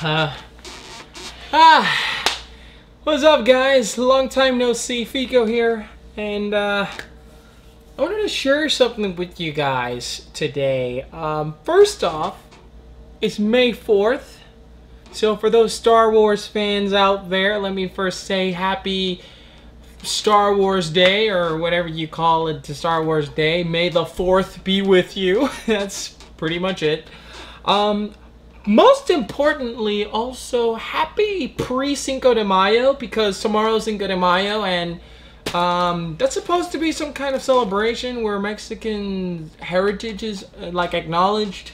What's up, guys? Long time no see. Fico here, and I wanted to share something with you guys today. First off, it's May 4th, so for those Star Wars fans out there, let me first say happy Star Wars Day, or whatever you call it, to Star Wars Day. May the 4th be with you. That's pretty much it. Most importantly, also happy pre-Cinco de Mayo, because tomorrow's Cinco de Mayo, and that's supposed to be some kind of celebration where Mexican heritage is like acknowledged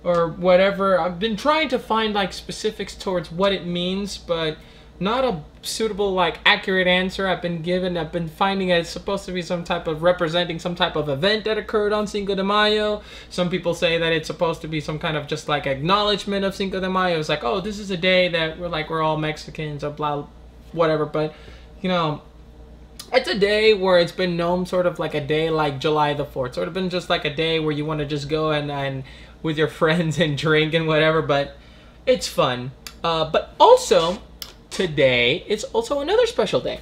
or whatever. I've been trying to find like specifics towards what it means, but not a suitable, like, accurate answer I've been finding it's supposed to be some type of representing some type of event that occurred on Cinco de Mayo. Some people say that it's supposed to be some kind of just like acknowledgement of Cinco de Mayo. It's like, oh, this is a day that we're all Mexicans or blah, whatever. But, you know, it's a day where it's been known sort of like a day like July the 4th. Sort of been just like a day where you want to just go and with your friends and drink and whatever, but it's fun. But also, today, it's also another special day.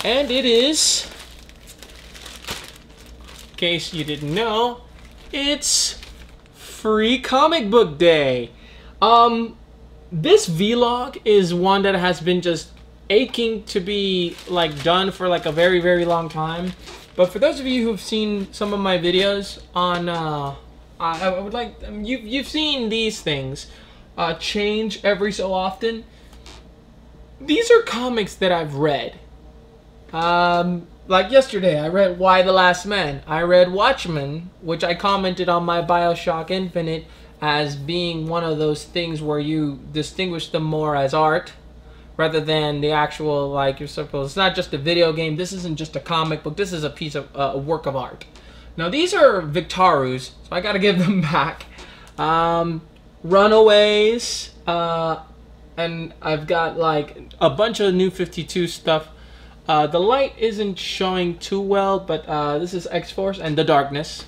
And it is, in case you didn't know, it's Free Comic Book Day. This vlog is one that has been just aching to be like done for like a very, very long time. But for those of you who've seen some of my videos on, I would like, you've seen these things change every so often. These are comics that I've read. Like yesterday, I read Y: The Last Man. I read Watchmen, which I commented on my BioShock Infinite as being one of those things where you distinguish them more as art rather than the actual, like, you're supposed. It's not just a video game. This isn't just a comic book. This is a piece of a work of art. Now, these are Victarus, so I gotta give them back. Runaways, and I've got like a bunch of New 52 stuff. The light isn't showing too well, but this is X-Force and The Darkness.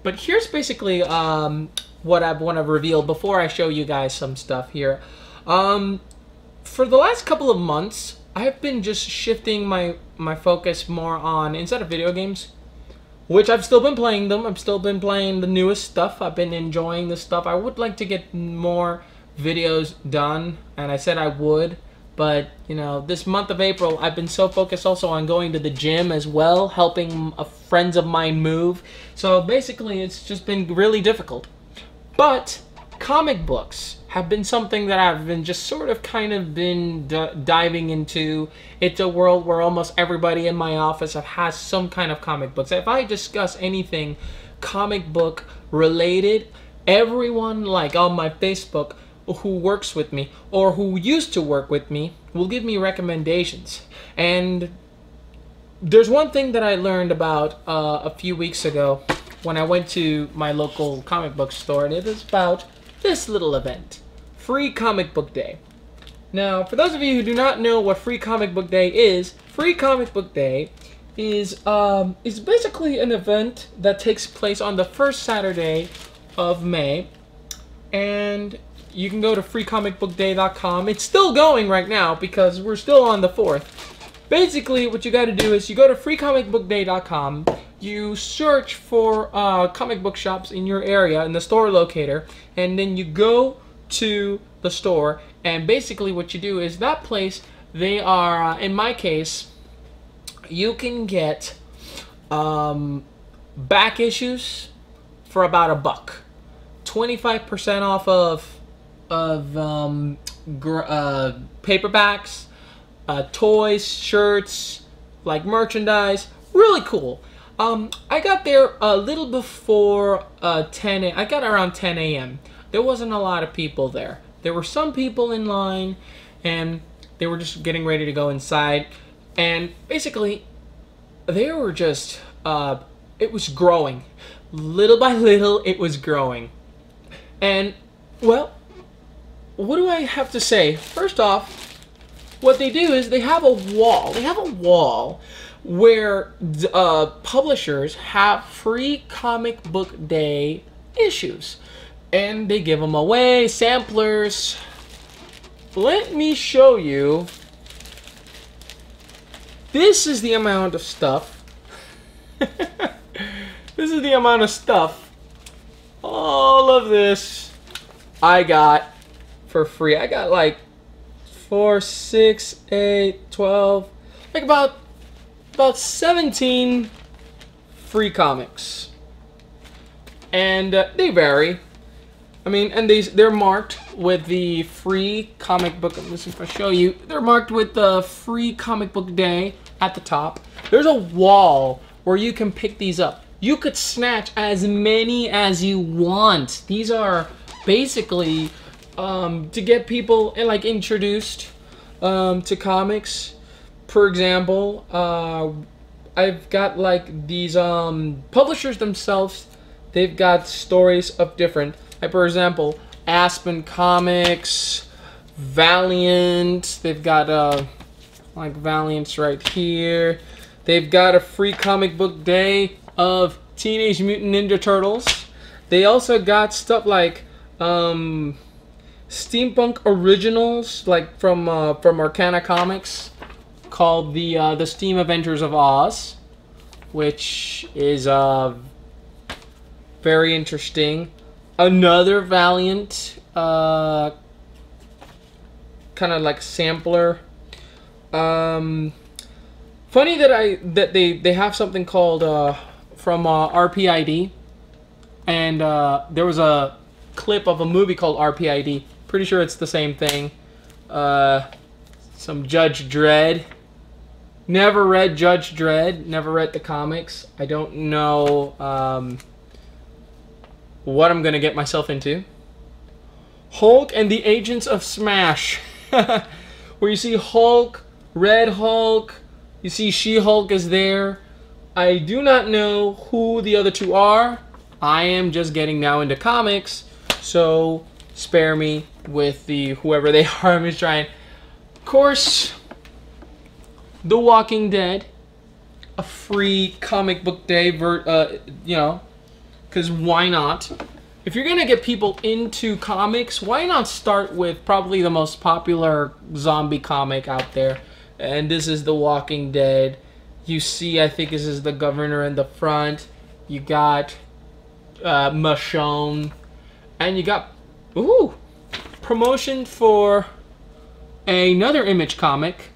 But here's basically what I want to reveal before I show you guys some stuff here. For the last couple of months, I've been just shifting my focus more on, instead of video games, which I've still been playing them. I've still been playing the newest stuff. I've been enjoying the stuff. I would like to get more videos done, and I said I would, but you know, this month of April I've been so focused also on going to the gym as well, helping friends of mine move, so basically it's just been really difficult. But comic books have been something that I've been just sort of kind of been diving into. It's a world where almost everybody in my office has some kind of comic books. If I discuss anything comic book related, everyone like on my Facebook who works with me or who used to work with me will give me recommendations. And there's one thing that I learned about a few weeks ago when I went to my local comic book store, and it is about this little event, Free Comic Book Day. Now, for those of you who do not know what Free Comic Book Day is, Free Comic Book Day is basically an event that takes place on the first Saturday of May, and you can go to freecomicbookday.com. It's still going right now because we're still on the 4th. Basically, what you got to do is you go to freecomicbookday.com, you search for comic book shops in your area in the store locator, and then you go to the store, and basically what you do is that place, they are, in my case, you can get back issues for about $1. 25% off of paperbacks, toys, shirts, like merchandise. Really cool. I got there a little before 10 a.m. I got around 10 a.m. There wasn't a lot of people there. There were some people in line, and they were just getting ready to go inside. And basically, they were just, it was growing. Little by little, it was growing. And, well, what do I have to say? First off, what they do is they have a wall. They have a wall where publishers have free comic book day issues. And they give them away, samplers, let me show you. This is the amount of stuff. This is the amount of stuff. All of this I got for free. I got like 4, 6, 8, 12, like about 17 free comics. And they vary. I mean, and they're marked with the free comic book. Let me see if I show you. They're marked with the free comic book day at the top. There's a wall where you can pick these up. You could snatch as many as you want. These are basically to get people like introduced to comics. For example, I've got like these publishers themselves. They've got stories of different. Like for example, Aspen Comics, Valiant. They've got like Valiant's right here. They've got a free comic book day of Teenage Mutant Ninja Turtles. They also got stuff like steampunk originals, like from Arcana Comics, called the Steam Adventures of Oz, which is very interesting. Another Valiant kind of like sampler. Funny that they have something called from RPID, and there was a clip of a movie called RPID. Pretty sure it's the same thing. Some Judge Dredd. Never read Judge Dredd. Never read the comics. I don't know what I'm gonna get myself into. Hulk and the Agents of Smash, where you see Hulk, Red Hulk, you see She-Hulk is there. I do not know who the other two are. I am just getting now into comics, so spare me with the whoever they are. I'm just trying. Of course, The Walking Dead, a free comic book day, you know, because why not? If you're gonna get people into comics, why not start with probably the most popular zombie comic out there? And this is The Walking Dead. You see, I think this is the governor in the front. You got Michonne, and you got promotion for another Image comic,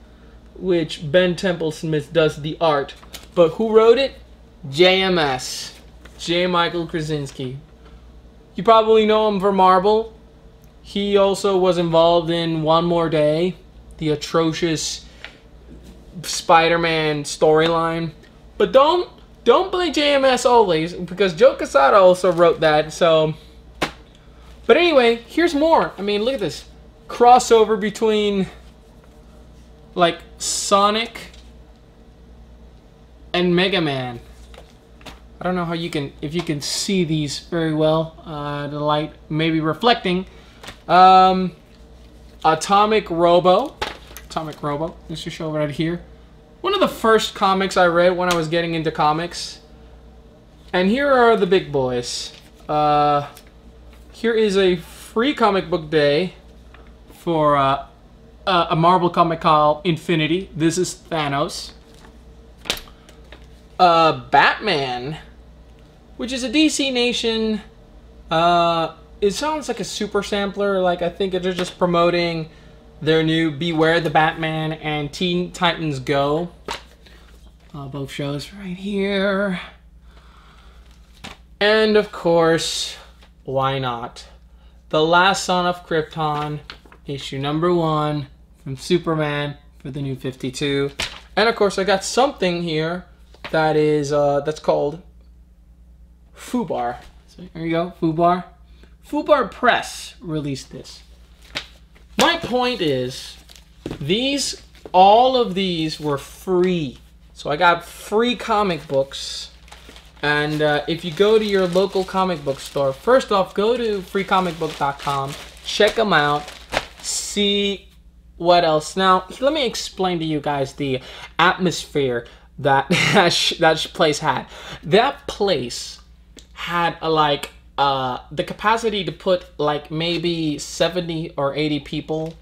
which Ben Temple-Smith does the art. But who wrote it? JMS. J. Michael Krasinski. You probably know him for Marvel. He also was involved in One More Day, the atrocious Spider-Man storyline. But don't blame JMS always, because Joe Quesada also wrote that. So, but anyway, here's more. I mean, look at this crossover between like Sonic and Mega Man. I don't know how you can, if you can see these very well. The light may be reflecting. Atomic Robo. Let's just show right here. One of the first comics I read when I was getting into comics. And here are the big boys. Here is a free comic book day for a Marvel comic called Infinity. This is Thanos. Batman, which is a DC Nation. It sounds like a super sampler. Like, I think they're just promoting their new Beware the Batman and Teen Titans Go. Both shows right here. And of course, why not? The Last Son of Krypton, issue #1 from Superman for the New 52. And of course, I got something here that is that's called Fubar. So there you go, Fubar. Fubar Press released this. My point is, all of these were free. So I got free comic books. And if you go to your local comic book store, first off, go to freecomicbook.com, check them out, see what else. Now, let me explain to you guys the atmosphere that that place had. That place had the capacity to put like maybe 70 or 80 people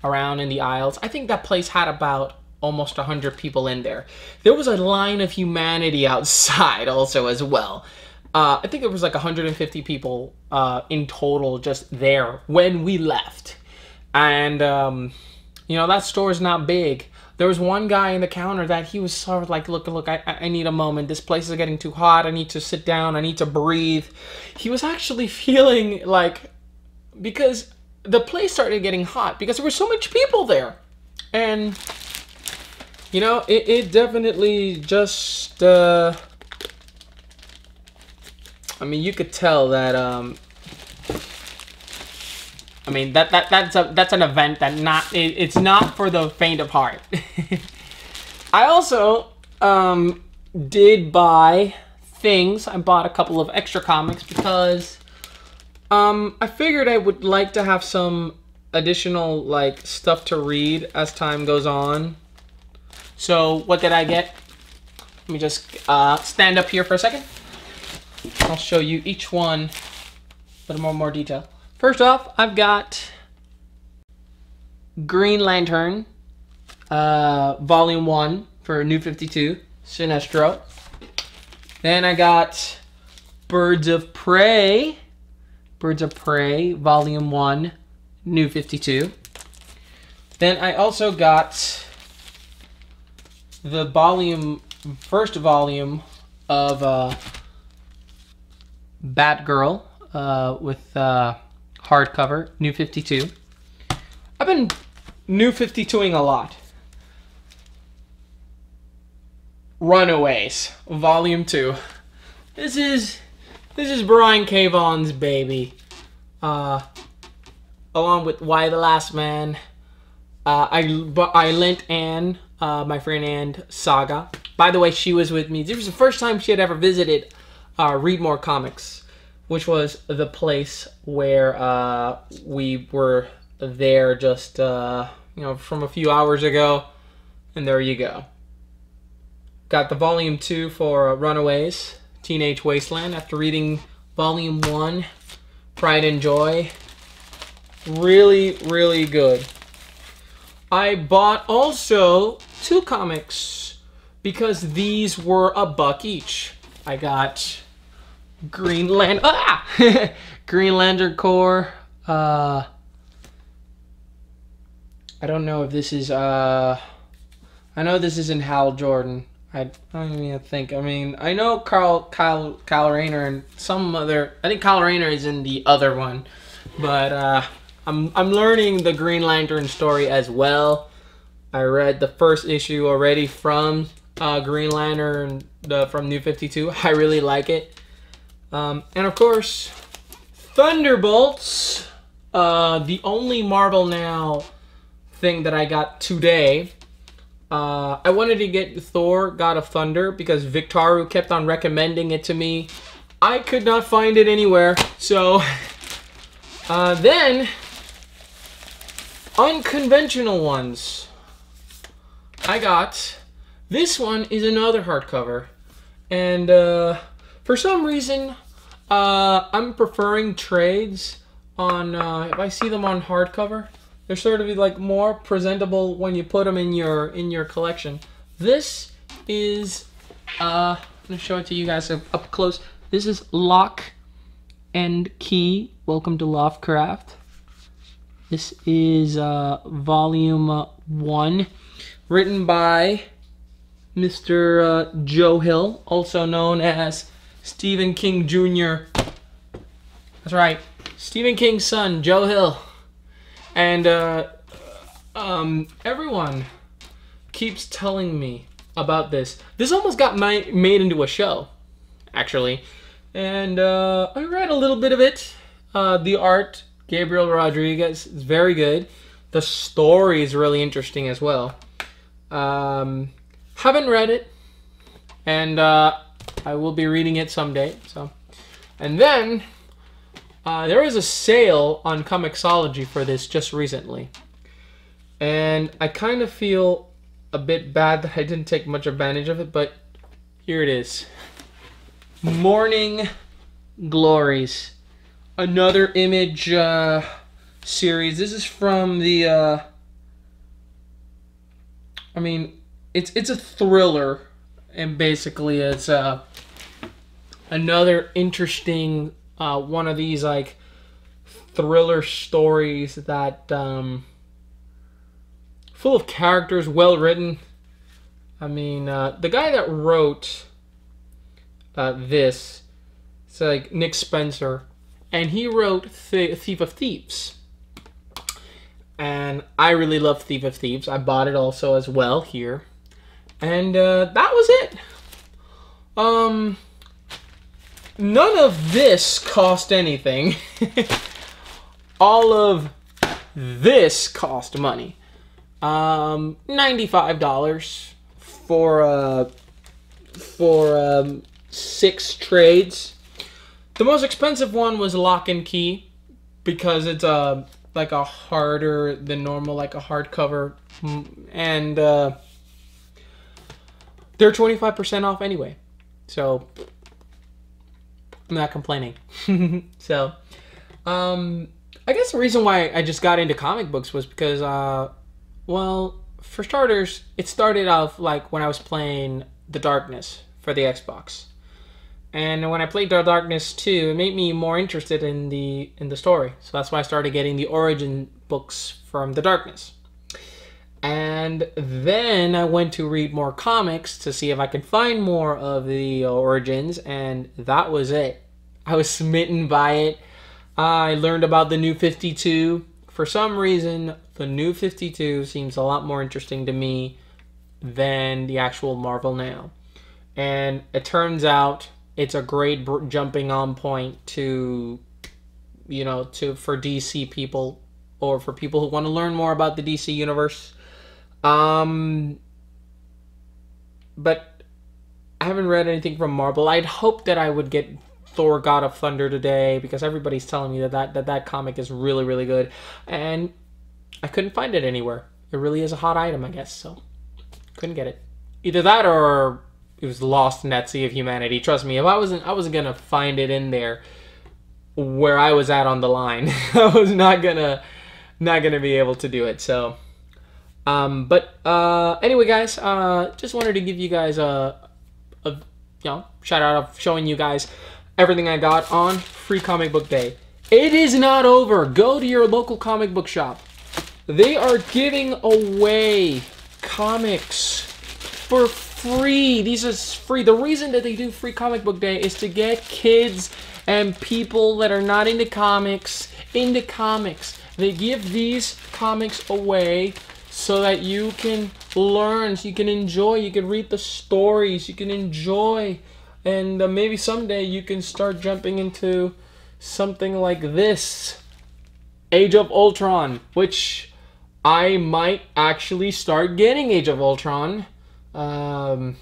around in the aisles. I think that place had about almost 100 people in there. There was a line of humanity outside also as well. I think it was like 150 people in total just there when we left. And, you know, that store is not big. There was one guy in the counter that he was sort of like, look, I need a moment. This place is getting too hot. I need to sit down. I need to breathe. He was actually feeling like, because the place started getting hot because there were so much people there. And, you know, it definitely just, I mean, you could tell that, I mean, that's an event that it's not for the faint of heart. I also did buy things. I bought a couple of extra comics because I figured I would like to have some additional like stuff to read as time goes on. So what did I get? Let me just stand up here for a second. I'll show you each one a little more detail. First off, I've got Green Lantern, Volume 1 for New 52, Sinestro. Then I got Birds of Prey, Volume 1, New 52. Then I also got the first volume of Batgirl with hardcover, New 52. I've been New 52ing a lot. Runaways, Volume 2. This is Brian K. Vaughan's baby. Along with Why the Last Man. I lent Anne, my friend Anne, Saga. By the way, she was with me. This was the first time she had ever visited Read More Comics, which was the place where we were there just, you know, from a few hours ago. And there you go. Got the Volume 2 for Runaways, Teenage Wasteland, after reading Volume 1, Pride and Joy. Really, really good. I bought also 2 comics because these were $1 each. I got Green Lantern Corps. I don't know if this is I know this isn't Hal Jordan. I don't even think. I mean, I know Kyle Rayner and some other. I think Kyle Rayner is in the other one, but I'm learning the Green Lantern story as well. I read the first issue already from Green Lantern from New 52. I really like it. And of course, Thunderbolts, the only Marvel Now thing that I got today. I wanted to get Thor, God of Thunder, because Victaru kept on recommending it to me. I could not find it anywhere, so then unconventional ones. I got, this one is another hardcover, and for some reason, I'm preferring trades on, if I see them on hardcover, they're sort of like more presentable when you put them in your collection. This is, I'm gonna show it to you guys up close. This is Lock and Key, Welcome to Lovecraft. This is volume 1, written by Mr. Joe Hill, also known as Stephen King Jr. That's right, Stephen King's son, Joe Hill. And everyone keeps telling me about this. This almost got made into a show, actually. And I read a little bit of it. The art, Gabriel Rodriguez, is very good. The story is really interesting as well. Haven't read it, and I will be reading it someday. So, and then there was a sale on Comixology for this just recently, and I kind of feel a bit bad that I didn't take much advantage of it, but here it is. Morning Glories, another Image series. This is from the I mean, it's a thriller, and basically it's another interesting one of these like thriller stories that full of characters, well written. I mean, the guy that wrote this, it's like Nick Spencer, and he wrote Thief of Thieves. And I really love Thief of Thieves. I bought it also as well here. And that was it. None of this cost anything. All of this cost money. $95 for 6 trades. The most expensive one was Lock and Key because it's like a harder than normal, like a hardcover, and they're 25% off anyway, so I'm not complaining. So I guess the reason why I just got into comic books was because well, for starters, it started off like when I was playing The Darkness for the Xbox. And when I played The Darkness 2, it made me more interested in the story. So that's why I started getting the origin books from The Darkness. And then I went to read more comics to see if I could find more of the origins, and that was it. I was smitten by it. I learned about the New 52. For some reason, the New 52 seems a lot more interesting to me than the actual Marvel Now. And it turns out it's a great jumping on point to, you know, for DC people or for people who want to learn more about the DC universe. But I haven't read anything from Marvel. I'd hoped that I would get Thor: God of Thunder today because everybody's telling me that comic is really, really good, and I couldn't find it anywhere. It really is a hot item, I guess, so couldn't get it. Either that or it was lost in that sea of humanity. Trust me, if I wasn't gonna find it in there where I was at on the line. I was not gonna be able to do it. So, anyway, guys, just wanted to give you guys a shout out of showing you guys everything I got on Free Comic Book Day. It is not over. Go to your local comic book shop. They are giving away comics for free. These are free. The reason that they do Free Comic Book Day is to get kids and people that are not into comics into comics. They give these comics away so that you can learn, so you can enjoy, you can read the stories, you can enjoy, and maybe someday you can start jumping into something like this, Age of Ultron, which I might actually start getting Age of Ultron. Not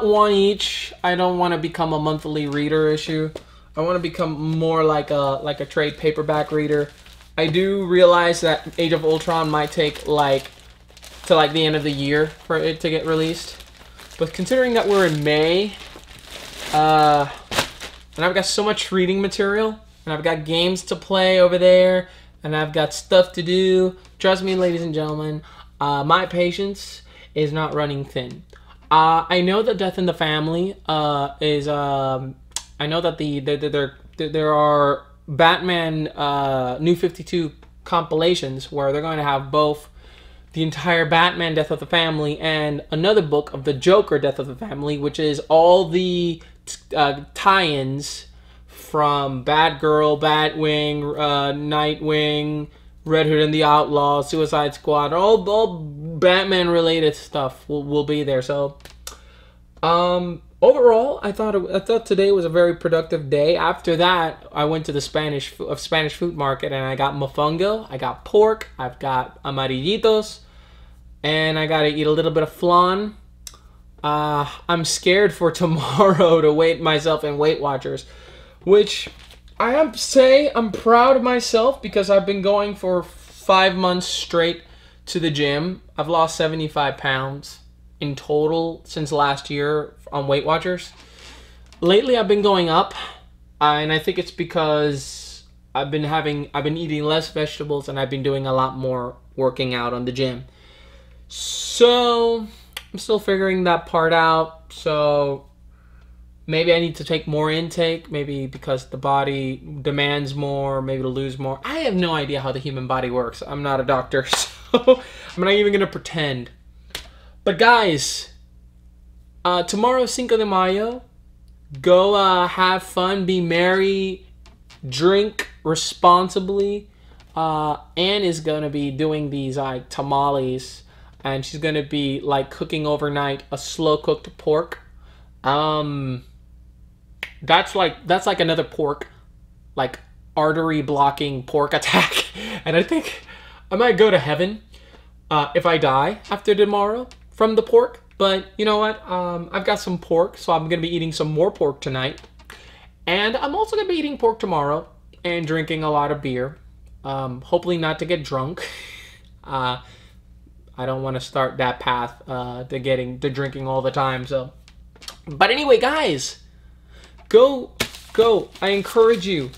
one each. I don't want to become a monthly reader issue. I want to become more like a trade paperback reader. I do realize that Age of Ultron might take to the end of the year for it to get released. But considering that we're in May, and I've got so much reading material, and I've got games to play over there, and I've got stuff to do, trust me, ladies and gentlemen, my patience is not running thin. I know that Death in the Family is. I know that there are Batman New 52 compilations where they're going to have both the entire Batman Death of the Family and another book of the Joker Death of the Family, which is all the tie-ins from Batgirl, Batwing, Nightwing, Red Hood and the Outlaw, Suicide Squad, all Batman related stuff will be there. So overall, I thought today was a very productive day. After that, I went to the Spanish food market and I got mofongo, I got pork, I've got amarillitos, and I got to eat a little bit of flan. I'm scared for tomorrow to weigh myself in Weight Watchers, which I have to say I'm proud of myself because I've been going for 5 months straight to the gym. I've lost 75 pounds in total since last year on Weight Watchers. Lately I've been going up, and I think it's because I've been eating less vegetables, and I've been doing a lot more working out on the gym. So I'm still figuring that part out. So maybe I need to take more intake, maybe because the body demands more, maybe to lose more. I have no idea how the human body works. I'm not a doctor, so I'm not even gonna pretend. But guys, tomorrow, Cinco de Mayo, go have fun, be merry, drink responsibly. Anne is gonna be doing these like tamales, and she's gonna be like cooking overnight a slow cooked pork. That's like another pork, like artery blocking pork attack, and I think I might go to heaven if I die after tomorrow from the pork. But you know what? I've got some pork, so I'm gonna be eating some more pork tonight, and I'm also gonna be eating pork tomorrow and drinking a lot of beer. Hopefully not to get drunk. I don't want to start that path to drinking all the time. So, but anyway, guys, go! I encourage you,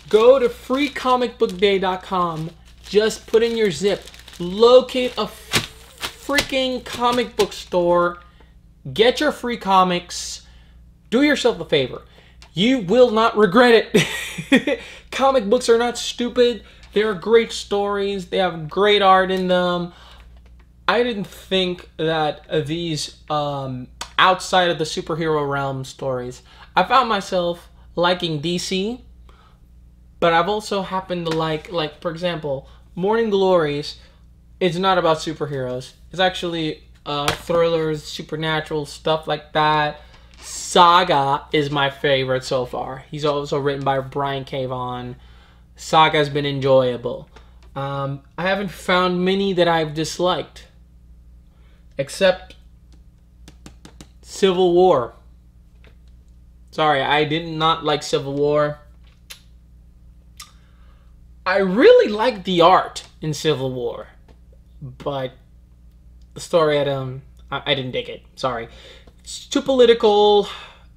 go to freecomicbookday.com. Just put in your zip, locate a freaking comic book store, get your free comics. Do yourself a favor. You will not regret it. Comic books are not stupid. They are great stories. They have great art in them. I didn't think that these outside of the superhero realm stories, I found myself liking DC, but I've also happened to like for example, Morning Glories is not about superheroes. It's actually thrillers, supernatural, stuff like that. Saga is my favorite so far. He's also written by Brian K. Vaughan. Saga's been enjoyable. I haven't found many that I've disliked, except Civil War. Sorry, I did not like Civil War. I really liked the art in Civil War, but the story, I didn't dig it. Sorry. It's too political.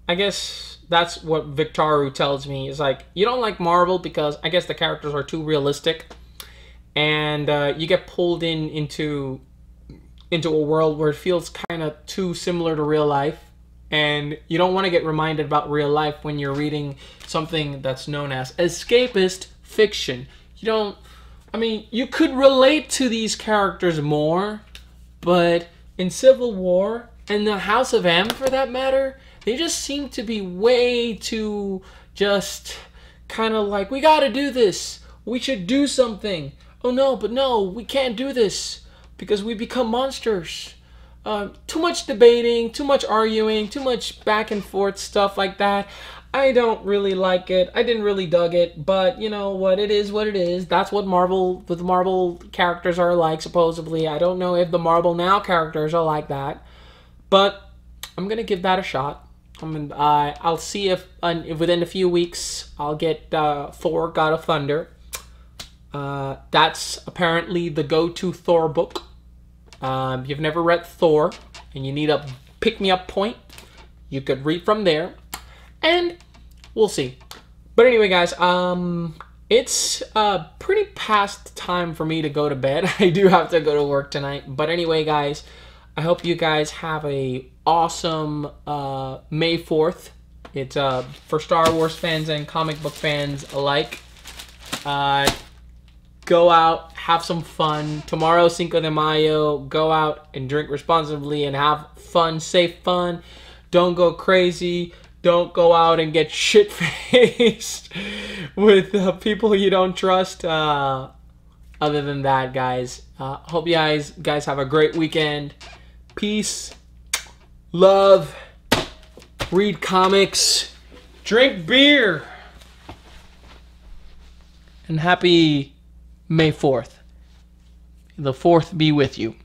I guess that's what Victaru tells me. Is like, you don't like Marvel because I guess the characters are too realistic, and you get pulled into a world where it feels kind of too similar to real life, and you don't want to get reminded about real life when you're reading something that's known as escapist fiction. You could relate to these characters more, but in Civil War, and the House of M for that matter, they just seem to be way too just kind of like, we gotta do this, we should do something. Oh no, but no, we can't do this because we become monsters. Too much debating, too much arguing, too much back and forth stuff like that. I don't really like it. I didn't really dug it, but you know what? It is what it is. That's what the Marvel characters are like, supposedly. I don't know if the Marvel Now characters are like that, but I'm gonna give that a shot. I'll see if within a few weeks I'll get Thor: God of Thunder. That's apparently the go-to Thor book. If you've never read Thor and you need a pick-me-up point, you could read from there. And we'll see. But anyway, guys, it's pretty past time for me to go to bed. I do have to go to work tonight. But anyway, guys, I hope you guys have a awesome May 4th. It's for Star Wars fans and comic book fans alike. Go out, have some fun. Tomorrow, Cinco de Mayo, go out and drink responsibly and have fun, safe fun. Don't go crazy. Don't go out and get shit-faced with people you don't trust. Other than that, guys, hope you guys have a great weekend. Peace, love, read comics, drink beer, and happy May 4th. The 4th be with you.